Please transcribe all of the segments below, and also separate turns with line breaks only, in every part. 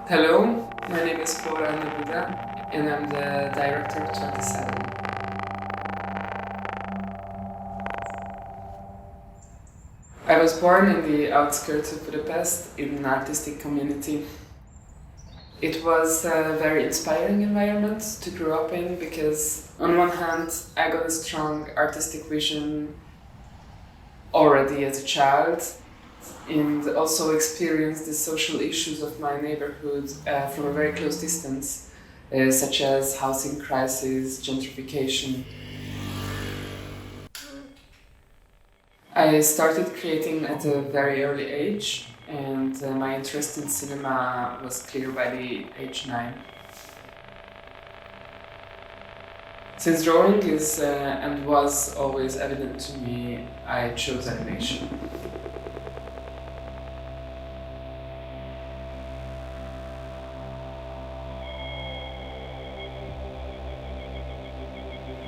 Hello, my name is Flora Anna Buda and I'm the director of 27. I was born in the outskirts of Budapest in an artistic community. It was a very inspiring environment to grow up in because on one hand I got a strong artistic vision already as a child and also experienced the social issues of my neighborhood from a very close distance, such as housing crisis, gentrification. I started creating at a very early age, and my interest in cinema was clear by the age 9. Since drawing is and was always evident to me, I chose animation.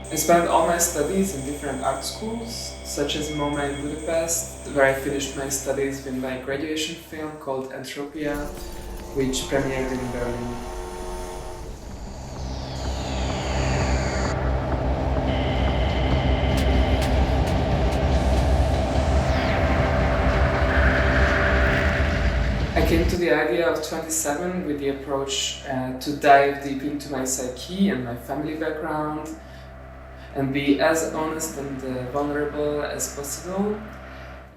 I spent all my studies in different art schools, such as Palme in Budapest, where I finished my studies with my graduation film called Entropia, which premiered in Berlin. I came to the idea of 27 with the approach to dive deep into my psyche and my family background, and be as honest and vulnerable as possible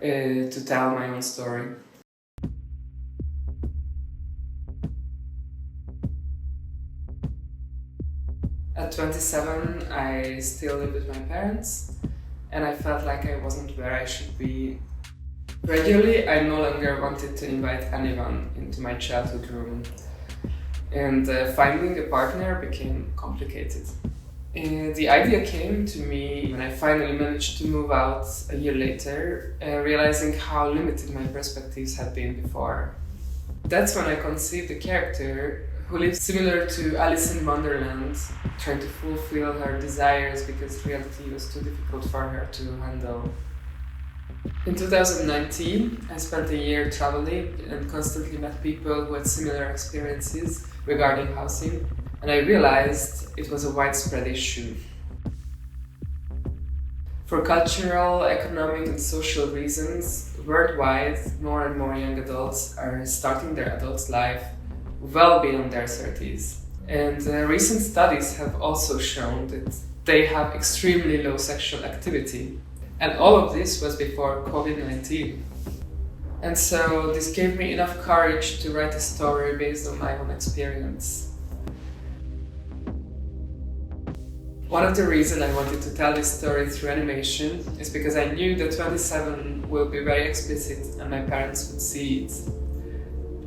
to tell my own story. At 27, I still live with my parents, and I felt like I wasn't where I should be. Gradually, I no longer wanted to invite anyone into my childhood room, and finding a partner became complicated. The idea came to me when I finally managed to move out a year later, realizing how limited my perspectives had been before. That's when I conceived a character who lives similar to Alice in Wonderland, trying to fulfill her desires because reality was too difficult for her to handle. In 2019, I spent a year traveling and constantly met people who had similar experiences regarding housing. And I realized it was a widespread issue. For cultural, economic, and social reasons, worldwide, more and more young adults are starting their adult life well beyond their 30s. And recent studies have also shown that they have extremely low sexual activity. And all of this was before COVID-19. And so this gave me enough courage to write a story based on my own experience. One of the reasons I wanted to tell this story through animation is because I knew that 27 will be very explicit and my parents would see it.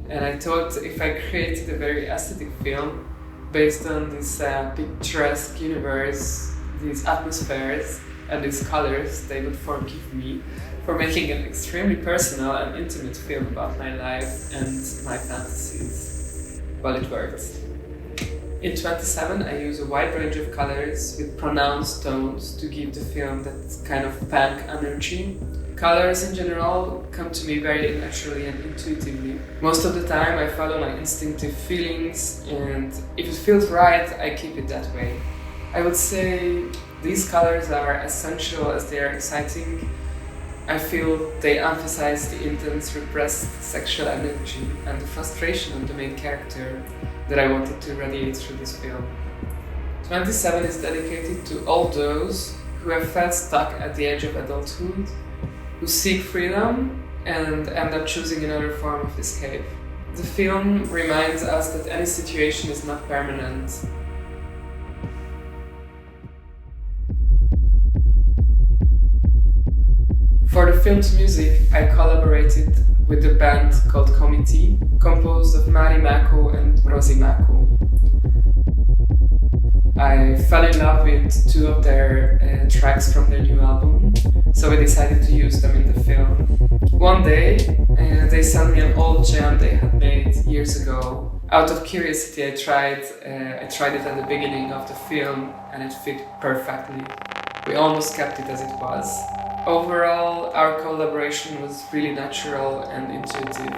And I thought if I created a very aesthetic film based on this picturesque universe, these atmospheres and these colors, they would forgive me for making an extremely personal and intimate film about my life and my fantasies. Well, it worked. In 27, I use a wide range of colors with pronounced tones to give the film that kind of punk energy. Colors in general come to me very naturally and intuitively. Most of the time I follow my instinctive feelings, and if it feels right, I keep it that way. I would say these colors are essential as they are exciting. I feel they emphasize the intense repressed sexual energy and the frustration of the main character that I wanted to radiate through this film. 27 is dedicated to all those who have felt stuck at the edge of adulthood, who seek freedom and end up choosing another form of escape. The film reminds us that any situation is not permanent. For the film's music, I collaborated with a band called Committee, composed of Mari Mako and Rosie Mako. I fell in love with two of their tracks from their new album, so I decided to use them in the film. One day, they sent me an old jam they had made years ago. Out of curiosity, I tried it at the beginning of the film, and it fit perfectly. We almost kept it as it was. Overall, our collaboration was really natural and intuitive.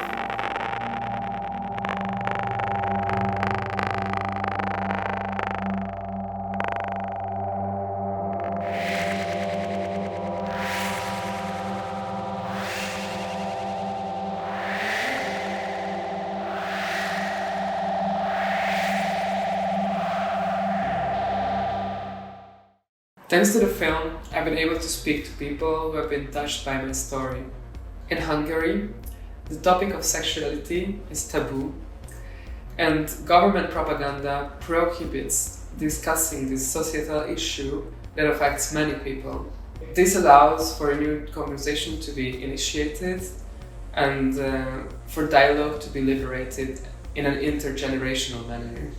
Thanks to the film, I've been able to speak to people who have been touched by my story. In Hungary, the topic of sexuality is taboo, and government propaganda prohibits discussing this societal issue that affects many people. This allows for a new conversation to be initiated and for dialogue to be liberated in an intergenerational manner.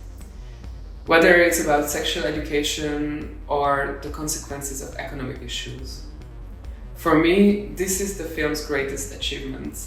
Whether it's about sexual education or the consequences of economic issues. For me, this is the film's greatest achievement.